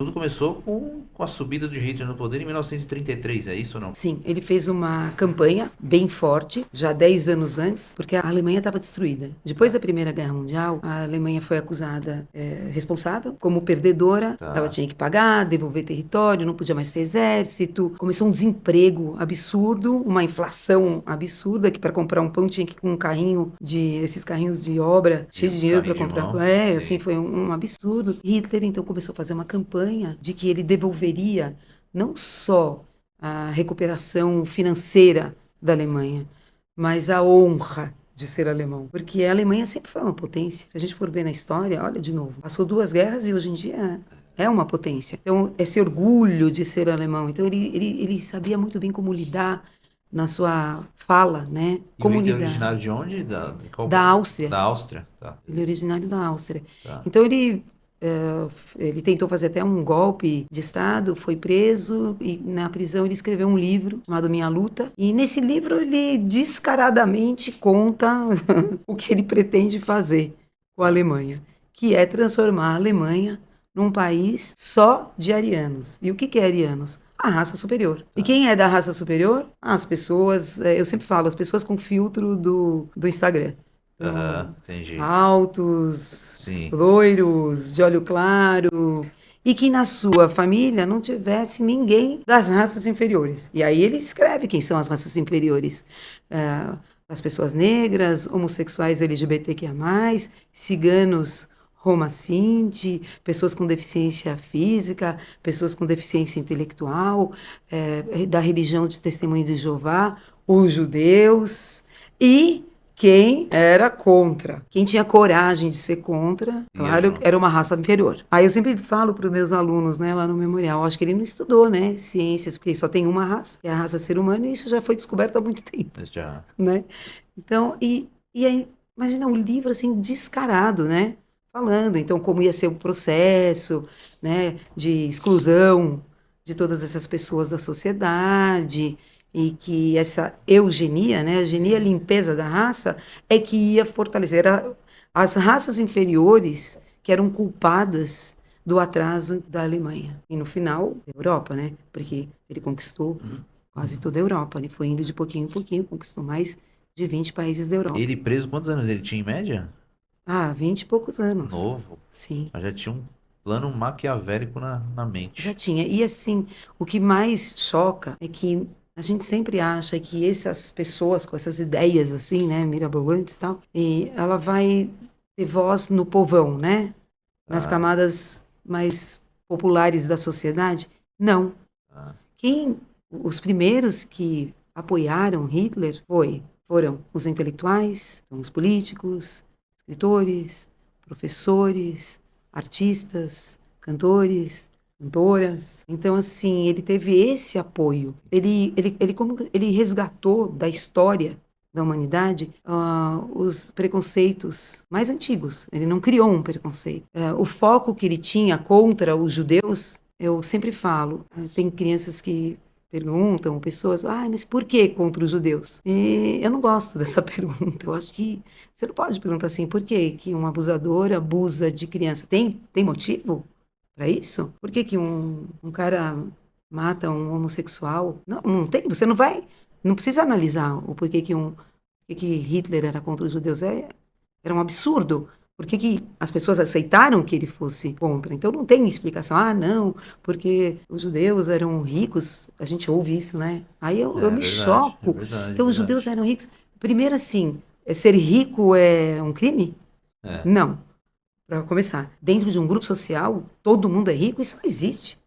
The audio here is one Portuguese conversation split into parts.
Tudo começou com a subida de Hitler no poder em 1933, é isso ou não? Sim, ele fez uma campanha bem forte, já 10 anos antes, porque a Alemanha estava destruída. Depois Tá, da Primeira Guerra Mundial, a Alemanha foi acusada responsável como perdedora. Ela tá. tinha que pagar, devolver território, não podia mais ter exército. Começou um desemprego absurdo, uma inflação absurda, que para comprar um pão tinha que ir com um carrinho esses carrinhos de obra, De cheio de um dinheiro para carrinho de comprar. mão, Assim, sim. foi um absurdo. Hitler então começou a fazer uma campanha de que ele devolveria não só a recuperação financeira da Alemanha, mas a honra de ser alemão. Porque a Alemanha sempre foi uma potência. Se a gente for ver na história, olha de novo, passou 2 guerras e hoje em dia é uma potência. Então, esse orgulho de ser alemão. Então, ele sabia muito bem como lidar na sua fala, né? E o Como Hitler é lidar. originário de onde? De qual Da Áustria. Da Áustria? Tá, Ele é beleza. originário da Áustria. Tá. Então ele tentou fazer até um golpe de Estado, foi preso e na prisão ele escreveu um livro chamado Minha Luta. E nesse livro ele descaradamente conta o que ele pretende fazer com a Tá. Alemanha, que é transformar a Alemanha num país só de arianos. E o que é arianos? A raça superior. E Tá. quem é da raça superior? As pessoas, eu sempre falo, as pessoas com filtro do Instagram. Aham, Então, entendi. altos, Sim. loiros, de olho claro, e que na sua família não tivesse ninguém das raças inferiores. E aí ele escreve quem são as raças inferiores. É, as pessoas negras, homossexuais LGBTQIA+, ciganos Roma Sinti, pessoas com deficiência física, pessoas com deficiência intelectual, da religião de Testemunho de Jeová, os judeus e quem era contra. Quem tinha coragem de ser contra, Ia claro, junto. era uma raça inferior. Aí eu sempre falo para os meus alunos, né, lá no memorial, acho que ele não estudou, né, ciências, porque só tem uma raça, que é a raça ser humano, e isso já foi descoberto há muito tempo, Mas já. né? Então, e aí, imagina um livro assim descarado, né? Falando, então, como ia ser o processo, né, de exclusão de todas essas pessoas da sociedade, e que essa eugenia, né, a eugenia, a Sim. limpeza da raça, é que ia fortalecer as raças inferiores que eram culpadas do atraso da Alemanha. E no final, da Europa, né, porque ele conquistou quase toda a Europa, ele foi indo de pouquinho em pouquinho, conquistou mais de 20 países da Europa. Ele preso, quantos anos ele tinha em média? 20 e poucos anos. Novo. Sim, Mas já tinha um plano maquiavélico na já mente. tinha. E assim, o que mais choca é que a gente sempre acha que essas pessoas com essas ideias assim, né, mirabolantes e tal, e ela vai ter voz no povão, né? Nas Tá, camadas mais populares da sociedade. Não. tá. Os primeiros que apoiaram Hitler foram os intelectuais, então os políticos, escritores, professores, artistas, cantores, cantoras. Então, assim, ele teve esse apoio. Ele resgatou da história da humanidade os preconceitos mais antigos. Ele não criou um preconceito. O foco que ele tinha contra os judeus, eu sempre falo, tem crianças que perguntam, pessoas, mas por que contra os judeus? E eu não gosto dessa pergunta. Eu acho que você não pode perguntar assim, por que que um abusador abusa de criança? Tem motivo para isso? Por que que um cara mata um homossexual? Não, não tem. Você não precisa analisar o porquê que Hitler era contra os judeus. Era um absurdo. Por que que as pessoas aceitaram que ele fosse contra? Então não tem explicação. Não, porque os judeus eram ricos. A gente ouve isso, né? Aí eu É me verdade, é choco. verdade, é Então os judeus verdade. eram ricos. Primeiro assim, ser rico é um crime? É, Não. Para começar, dentro de um grupo social, todo mundo é rico, isso não existe.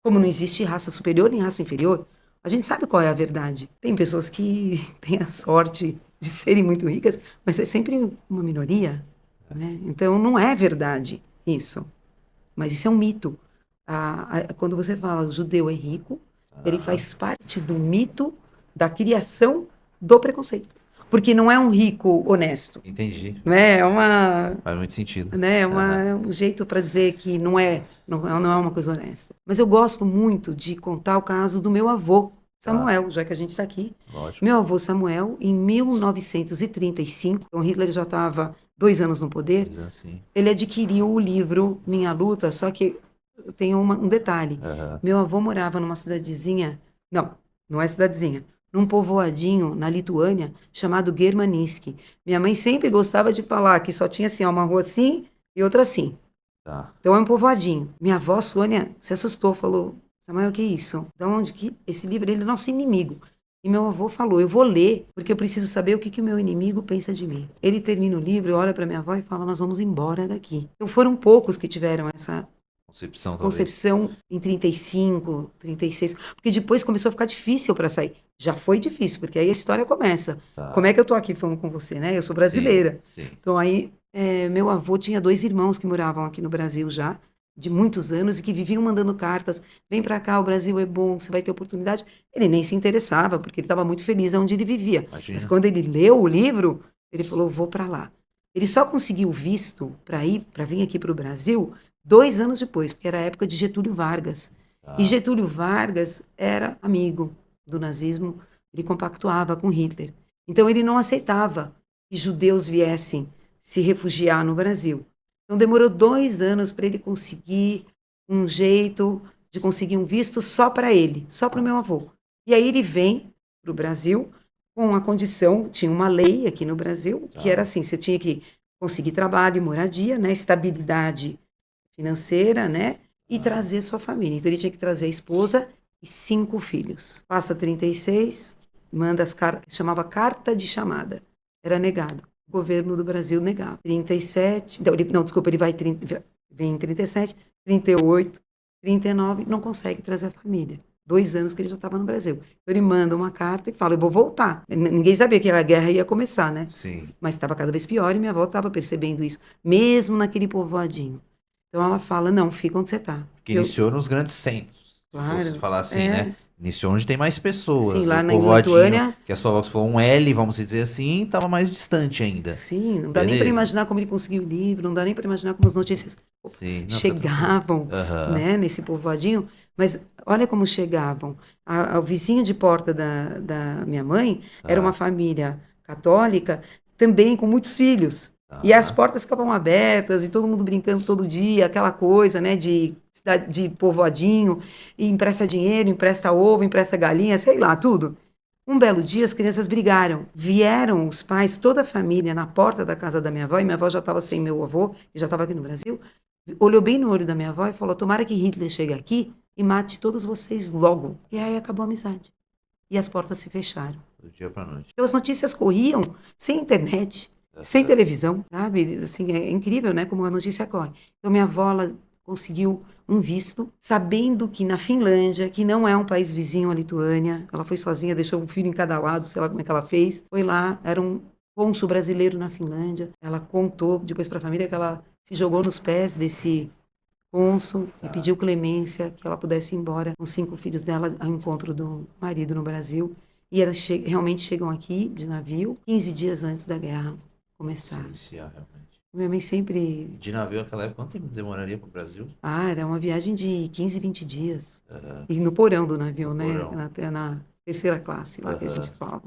Como não existe raça superior nem raça inferior. A gente sabe qual é a verdade. Tem pessoas que têm a sorte de serem muito ricas, mas é sempre uma minoria, né? Então não é verdade isso. Mas isso é um mito. Quando você fala o judeu é rico, ele aham, faz parte do mito da criação do preconceito. Porque não é um rico honesto, entendi. né? Faz muito sentido. Né? Aham, É um jeito para dizer que não é uma coisa honesta. Mas eu gosto muito de contar o caso do meu avô, tá, Samuel, já que a gente está aqui. lógico. Meu avô Samuel, em 1935, então Hitler já estava 2 anos no poder, Mas assim, ele adquiriu o livro Minha Luta, só que tem um detalhe. Aham. Meu avô morava numa cidadezinha, não é cidadezinha, num povoadinho na Lituânia chamado Germanísky. Minha mãe sempre gostava de falar que só tinha assim, ó, uma rua assim e outra assim. Tá. Então é um povoadinho. Minha avó, Sônia, se assustou, falou: Samuel, o que é isso? Da onde que esse livro ele é nosso inimigo? E meu avô falou: eu vou ler, porque eu preciso saber o que, que o meu inimigo pensa de mim. Ele termina o livro, olha para minha avó e fala: nós vamos embora daqui. Então foram poucos que tiveram essa Concepção, talvez. concepção em 35, 36, porque depois começou a ficar difícil para sair. Já foi difícil, porque aí a história começa. Como Tá. é que eu tô aqui falando com você, né? Eu sou Sim, brasileira. sim. Então aí meu avô tinha 2 irmãos que moravam aqui no Brasil já, de muitos anos, e que viviam mandando cartas: vem para cá, o Brasil é bom, você vai ter oportunidade. Ele nem se interessava, porque ele estava muito feliz onde ele vivia. Mas Imagina. quando ele leu o livro, ele falou: vou para lá. Ele só conseguiu visto para vir aqui para o Brasil 2 anos depois, porque era a época de Getúlio Vargas. E Tá. Getúlio Vargas era amigo do nazismo, ele compactuava com Hitler. Então ele não aceitava que judeus viessem se refugiar no Brasil. Então demorou 2 anos para ele conseguir um jeito de conseguir um visto só para ele, só para o meu avô. E aí ele vem para o Brasil com a condição, tinha uma lei aqui no Brasil, que era Tá. assim, você tinha que conseguir trabalho e moradia, né, estabilidade financeira, né, e Tá. trazer sua família. Então ele tinha que trazer a esposa e 5 filhos. Passa 36, manda as cartas, chamava carta de chamada. Era negado. O governo do Brasil negava. 37, não, desculpa, ele vem em 37, 38, 39, não consegue trazer a família. 2 anos que ele já estava no Brasil. Então ele manda uma carta e fala: eu vou voltar. Ninguém sabia que a guerra ia começar, né? Sim. Mas estava cada vez pior e minha avó estava percebendo isso, mesmo naquele povoadinho. Então ela fala: não, fica onde você está. Que iniciou nos grandes centros. Se fosse Claro, falar assim, né? Iniciou onde tem mais sim, pessoas. O lá na povoadinho, Lituânia, que a sua voz foi um L, vamos dizer assim, estava mais distante ainda. sim, não dá nem para Beleza. imaginar como ele conseguiu o livro, não dá nem para imaginar como as notícias Sim, não, fica tranquilo. chegavam, Aham. né, nesse povoadinho, mas olha como chegavam. O vizinho de porta da minha mãe era uma Tá. família católica, também com muitos filhos. E as Tá. portas ficavam abertas e todo mundo brincando todo dia, aquela coisa, né, de cidade, de povoadinho, e empresta dinheiro, empresta ovo, empresta galinha, sei lá, tudo. Um belo dia as crianças brigaram. Vieram os pais, toda a família, na porta da casa da minha avó, e minha avó já estava sem meu avô, que já estava aqui no Brasil, olhou bem no olho da minha avó e falou: tomara que Hitler chegue aqui e mate todos vocês logo. E aí acabou a amizade. E as portas se fecharam. Do dia pra noite. Então as notícias corriam sem internet, sem Aham. televisão, sabe? Assim, é incrível, né, como a notícia corre. Então minha avó, ela conseguiu um visto, sabendo que na Finlândia, que não é um país vizinho à Lituânia, ela foi sozinha, deixou um filho em cada lado, sei lá como é que ela fez. Foi lá, era um cônsul brasileiro na Finlândia. Ela contou depois para a família que ela se jogou nos pés desse cônsul e Tá. pediu clemência que ela pudesse ir embora com 5 filhos dela ao encontro do marido no Brasil. E elas realmente chegam aqui de navio 15 dias antes da guerra Se começar. iniciar, realmente. Minha mãe sempre. De navio naquela época, quanto tempo demoraria pro Brasil? Ah, era uma viagem de 15, 20 dias. Aham. E no porão do navio, No né? porão. Na terceira classe, lá que a gente Aham. fala.